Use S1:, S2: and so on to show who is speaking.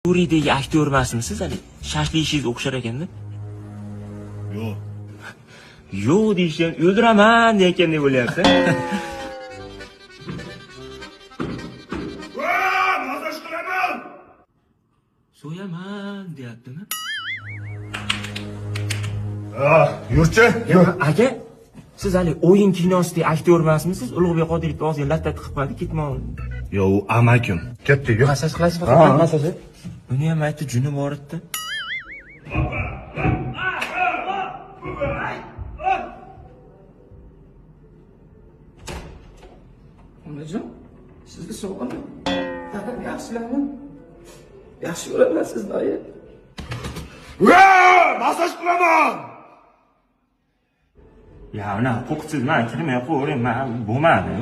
S1: Suriydagi aktyor emasmisiz hali? Shashlishingiz o'xshar ekanda.
S2: Yo'q.
S1: Yo'q deyishgan, o'ldiraman deyotgan deb o'ylayapti.
S2: Va, masaj qilaman.
S1: So'yaman deyaptimi?
S2: Yurchi.
S1: Aka, siz hali o'yin kinosidagi aktyor emasmisiz? Ulug'bek Qodirovni og'ziga latta tiqib qo'yadi, ketmon.
S2: Yo'q, amakim. Ketdi, yo'q.
S1: Masaj qilasiz
S2: Ha,
S1: faqat.
S2: masaj.
S1: Uni ham aytdi, juni bor edi.
S3: Onajon, sizni sog'indim. Taqim yaxshilarmi? Yaxshi ko'raman sizni, oyi.
S2: Va, masaj qilaman.
S1: Ya, ana huquqsiz men kirmay qo'yavering, men bo'lmadi.